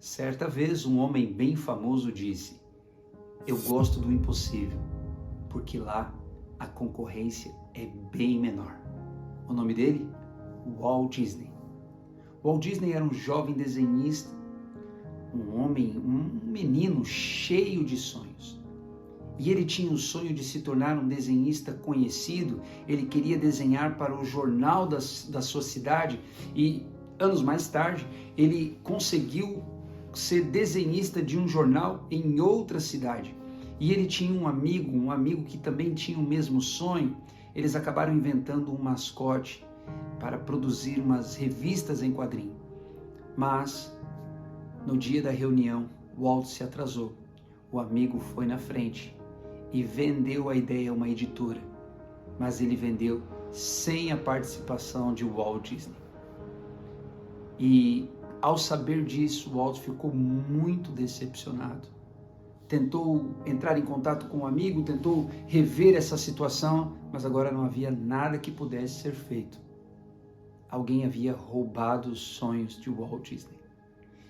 Certa vez, um homem bem famoso disse: "Eu gosto do impossível, porque lá a concorrência é bem menor." O nome dele? Walt Disney. Walt Disney era um jovem desenhista, um homem, um menino cheio de sonhos. E ele tinha o sonho de se tornar um desenhista conhecido. Ele queria desenhar para o jornal da sua cidade e, anos mais tarde, ele conseguiu ser desenhista de um jornal em outra cidade. E ele tinha um amigo que também tinha o mesmo sonho. Eles acabaram inventando um mascote para produzir umas revistas em quadrinho. Mas, no dia da reunião, Walt se atrasou. O amigo foi na frente e vendeu a ideia a uma editora, mas ele vendeu sem a participação de Walt Disney. E ao saber disso, Walt ficou muito decepcionado. Tentou entrar em contato com o amigo, tentou rever essa situação, mas agora não havia nada que pudesse ser feito. Alguém havia roubado os sonhos de Walt Disney.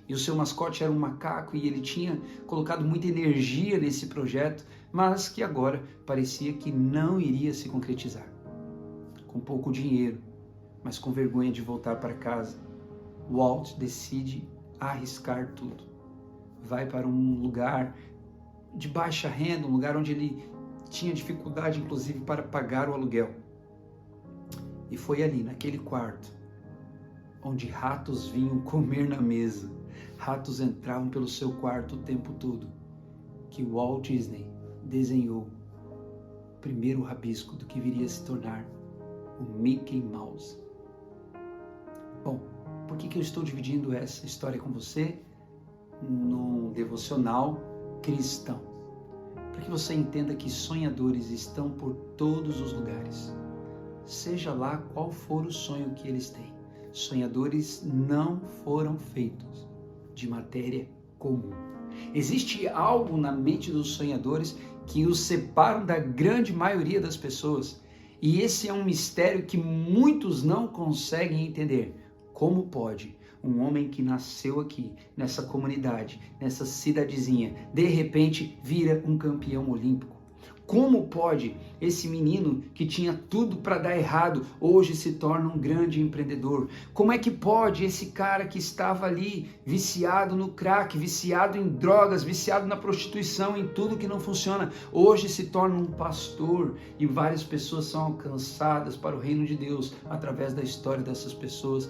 E o seu mascote era um macaco e ele tinha colocado muita energia nesse projeto, mas que agora parecia que não iria se concretizar. Com pouco dinheiro, mas com vergonha de voltar para casa, Walt decide arriscar tudo. Vai para um lugar de baixa renda, um lugar onde ele tinha dificuldade, inclusive, para pagar o aluguel. E foi ali, naquele quarto, onde ratos vinham comer na mesa, ratos entravam pelo seu quarto o tempo todo, que Walt Disney desenhou o primeiro rabisco do que viria a se tornar o Mickey Mouse. Bom, por que eu estou dividindo essa história com você num devocional cristão? Para que você entenda que sonhadores estão por todos os lugares, seja lá qual for o sonho que eles têm. Sonhadores não foram feitos de matéria comum. Existe algo na mente dos sonhadores que os separam da grande maioria das pessoas. E esse é um mistério que muitos não conseguem entender. Como pode um homem que nasceu aqui, nessa comunidade, nessa cidadezinha, de repente vira um campeão olímpico? Como pode esse menino que tinha tudo para dar errado, hoje se torna um grande empreendedor? Como é que pode esse cara que estava ali viciado no crack, viciado em drogas, viciado na prostituição, em tudo que não funciona, hoje se torna um pastor e várias pessoas são alcançadas para o reino de Deus através da história dessas pessoas?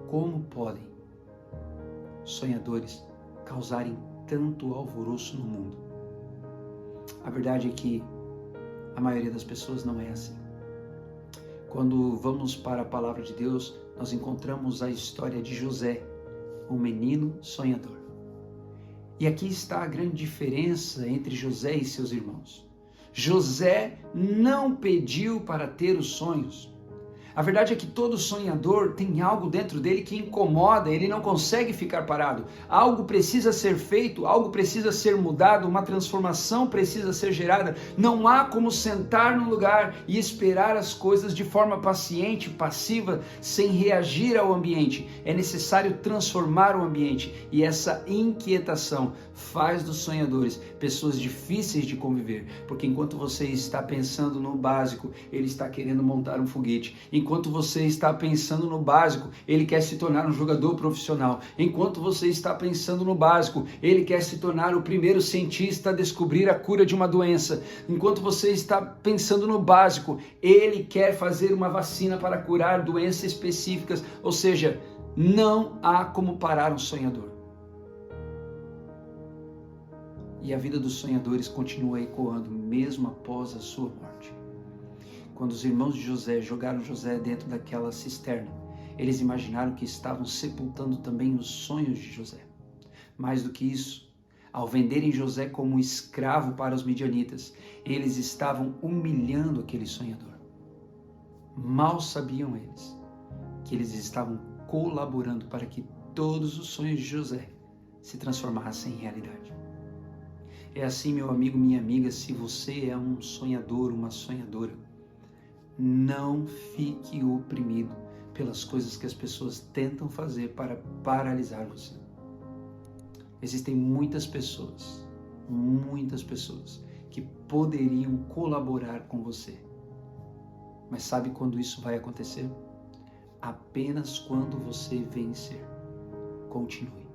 Como podem sonhadores causarem tanto alvoroço no mundo? A verdade é que a maioria das pessoas não é assim. Quando vamos para a palavra de Deus, nós encontramos a história de José, um menino sonhador. E aqui está a grande diferença entre José e seus irmãos. José não pediu para ter os sonhos. A verdade é que todo sonhador tem algo dentro dele que incomoda, ele não consegue ficar parado. Algo precisa ser feito, algo precisa ser mudado, uma transformação precisa ser gerada. Não há como sentar no lugar e esperar as coisas de forma paciente, passiva, sem reagir ao ambiente. É necessário transformar o ambiente e essa inquietação faz dos sonhadores pessoas difíceis de conviver, porque enquanto você está pensando no básico, ele está querendo montar um foguete. Enquanto você está pensando no básico, ele quer se tornar um jogador profissional. Enquanto você está pensando no básico, ele quer se tornar o primeiro cientista a descobrir a cura de uma doença. Enquanto você está pensando no básico, ele quer fazer uma vacina para curar doenças específicas. Ou seja, não há como parar um sonhador. E a vida dos sonhadores continua ecoando mesmo após a sua morte. Quando os irmãos de José jogaram José dentro daquela cisterna, eles imaginaram que estavam sepultando também os sonhos de José. Mais do que isso, ao venderem José como escravo para os midianitas, eles estavam humilhando aquele sonhador. Mal sabiam eles que eles estavam colaborando para que todos os sonhos de José se transformassem em realidade. É assim, meu amigo, minha amiga, se você é um sonhador, uma sonhadora, não fique oprimido pelas coisas que as pessoas tentam fazer para paralisar você. Existem muitas pessoas que poderiam colaborar com você. Mas sabe quando isso vai acontecer? Apenas quando você vencer. Continue.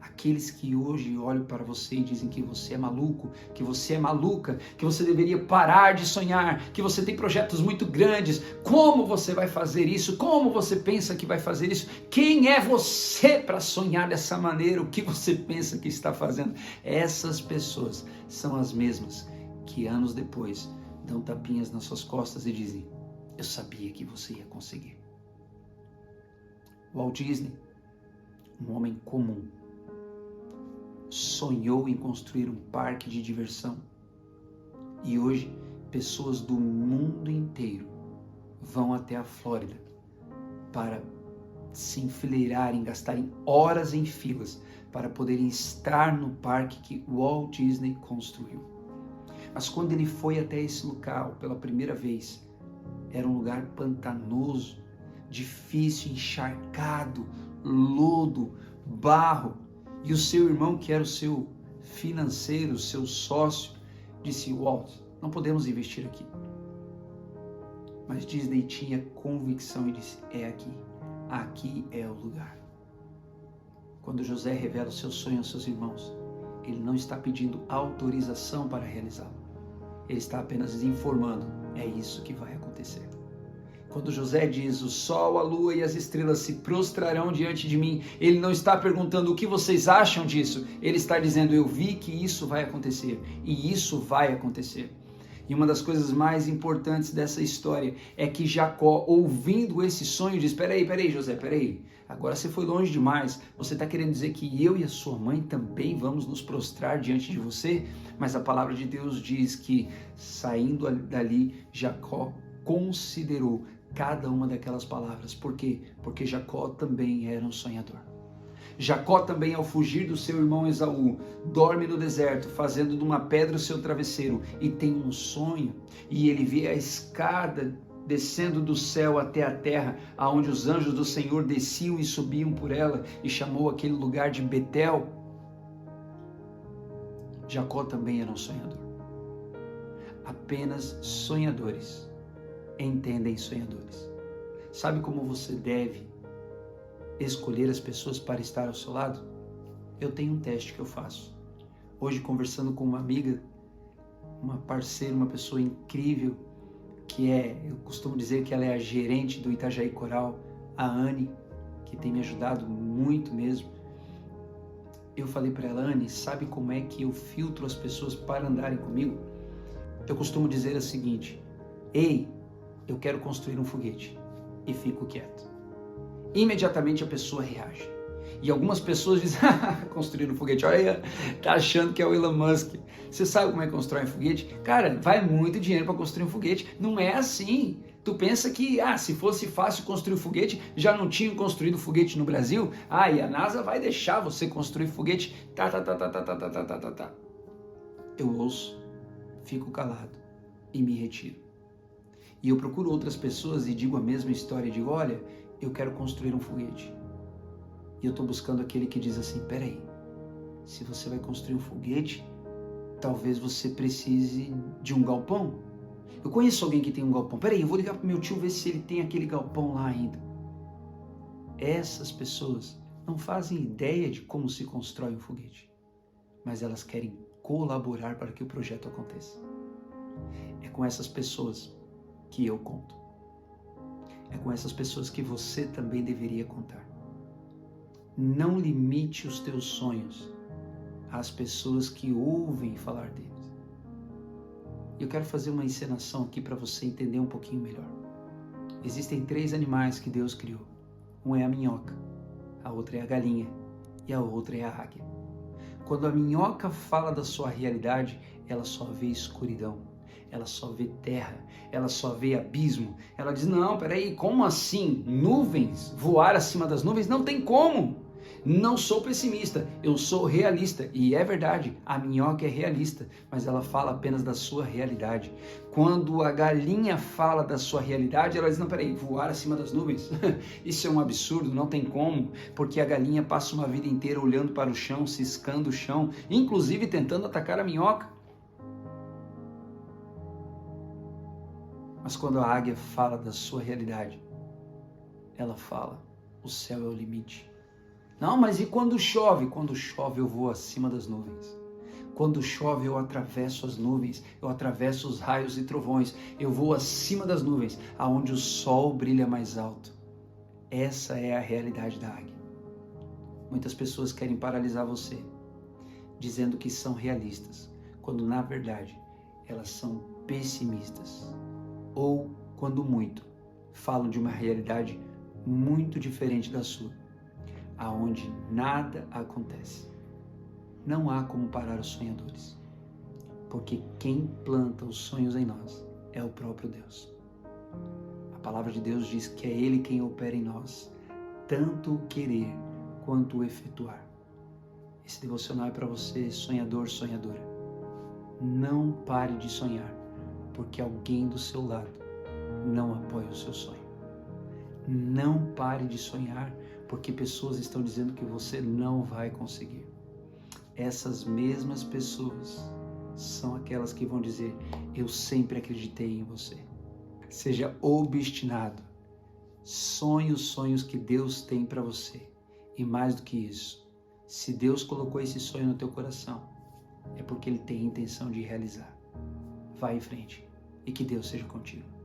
Aqueles que hoje olham para você e dizem que você é maluco, que você é maluca, que você deveria parar de sonhar, que você tem projetos muito grandes, como você vai fazer isso? Como você pensa que vai fazer isso? Quem é você para sonhar dessa maneira? O que você pensa que está fazendo? Essas pessoas são as mesmas que anos depois dão tapinhas nas suas costas e dizem: eu sabia que você ia conseguir. Walt Disney, um homem comum, sonhou em construir um parque de diversão. E hoje, pessoas do mundo inteiro vão até a Flórida para se enfileirarem, gastarem horas em filas para poderem estar no parque que Walt Disney construiu. Mas quando ele foi até esse local pela primeira vez, era um lugar pantanoso, difícil, encharcado, lodo, barro. E o seu irmão, que era o seu financeiro, o seu sócio, disse: Walt, não podemos investir aqui. Mas Disney tinha convicção e disse: é aqui é o lugar. Quando José revela o seu sonho aos seus irmãos, ele não está pedindo autorização para realizá-lo. Ele está apenas informando: é isso que vai acontecer. Quando José diz: o sol, a lua e as estrelas se prostrarão diante de mim, ele não está perguntando o que vocês acham disso. Ele está dizendo: eu vi que isso vai acontecer, e isso vai acontecer. E uma das coisas mais importantes dessa história é que Jacó, ouvindo esse sonho, diz: peraí, José, peraí. Agora você foi longe demais. Você está querendo dizer que eu e a sua mãe também vamos nos prostrar diante de você? Mas a palavra de Deus diz que, saindo dali, Jacó considerou cada uma daquelas palavras. Por quê? Porque Jacó também era um sonhador. Jacó também, ao fugir do seu irmão Esaú, dorme no deserto, fazendo de uma pedra o seu travesseiro, e tem um sonho, e ele vê a escada descendo do céu até a terra, aonde os anjos do Senhor desciam e subiam por ela, e chamou aquele lugar de Betel. Jacó também era um sonhador. Apenas sonhadores entendem sonhadores. Sabe como você deve escolher as pessoas para estar ao seu lado? Eu tenho um teste que eu faço. Hoje, conversando com uma amiga, uma parceira, uma pessoa incrível, eu costumo dizer que ela é a gerente do Itajaí Coral, a Anne, que tem me ajudado muito mesmo. Eu falei para ela: Anne, sabe como é que eu filtro as pessoas para andarem comigo? Eu costumo dizer o seguinte: ei, eu quero construir um foguete, e fico quieto. Imediatamente a pessoa reage. E algumas pessoas dizem: construir um foguete, olha, tá achando que é o Elon Musk. Você sabe como é que constrói um foguete? Cara, vai muito dinheiro para construir um foguete. Não é assim. Tu pensa que, se fosse fácil construir um foguete, já não tinham construído foguete no Brasil? E a NASA vai deixar você construir foguete? Tá. Eu ouço, fico calado e me retiro. E eu procuro outras pessoas e digo a mesma história. Digo: olha, eu quero construir um foguete. E eu estou buscando aquele que diz assim: peraí, se você vai construir um foguete, talvez você precise de um galpão. Eu conheço alguém que tem um galpão. Peraí, eu vou ligar para meu tio ver se ele tem aquele galpão lá ainda. Essas pessoas não fazem ideia de como se constrói um foguete, mas elas querem colaborar para que o projeto aconteça. É com essas pessoas que eu conto. É com essas pessoas que você também deveria contar. Não limite os teus sonhos às pessoas que ouvem falar deles. Eu quero fazer uma encenação aqui para você entender um pouquinho melhor. Existem 3 animais que Deus criou. Um é a minhoca, a outra é a galinha e a outra é a águia. Quando a minhoca fala da sua realidade, ela só vê escuridão. Ela só vê terra, ela só vê abismo. Ela diz: não, peraí, como assim? Nuvens? Voar acima das nuvens? Não tem como. Não sou pessimista, eu sou realista. E é verdade, a minhoca é realista, mas ela fala apenas da sua realidade. Quando a galinha fala da sua realidade, ela diz, não, peraí, voar acima das nuvens? Isso é um absurdo, não tem como, porque a galinha passa uma vida inteira olhando para o chão, ciscando o chão, inclusive tentando atacar a minhoca. Mas quando a águia fala da sua realidade, ela fala, o céu é o limite. Não, mas e quando chove? Quando chove eu vou acima das nuvens. Quando chove eu atravesso as nuvens, eu atravesso os raios e trovões, eu vou acima das nuvens, aonde o sol brilha mais alto. Essa é a realidade da águia. Muitas pessoas querem paralisar você, dizendo que são realistas, quando na verdade elas são pessimistas. Ou, quando muito, falam de uma realidade muito diferente da sua, aonde nada acontece. Não há como parar os sonhadores, porque quem planta os sonhos em nós é o próprio Deus. A palavra de Deus diz que é Ele quem opera em nós, tanto o querer quanto o efetuar. Esse devocional é para você, sonhador, sonhadora. Não pare de sonhar, porque alguém do seu lado não apoia o seu sonho. Não pare de sonhar, porque pessoas estão dizendo que você não vai conseguir. Essas mesmas pessoas são aquelas que vão dizer, eu sempre acreditei em você. Seja obstinado. Sonhe os sonhos que Deus tem para você. E mais do que isso, se Deus colocou esse sonho no teu coração, é porque Ele tem intenção de realizar. Vá em frente e que Deus seja contigo.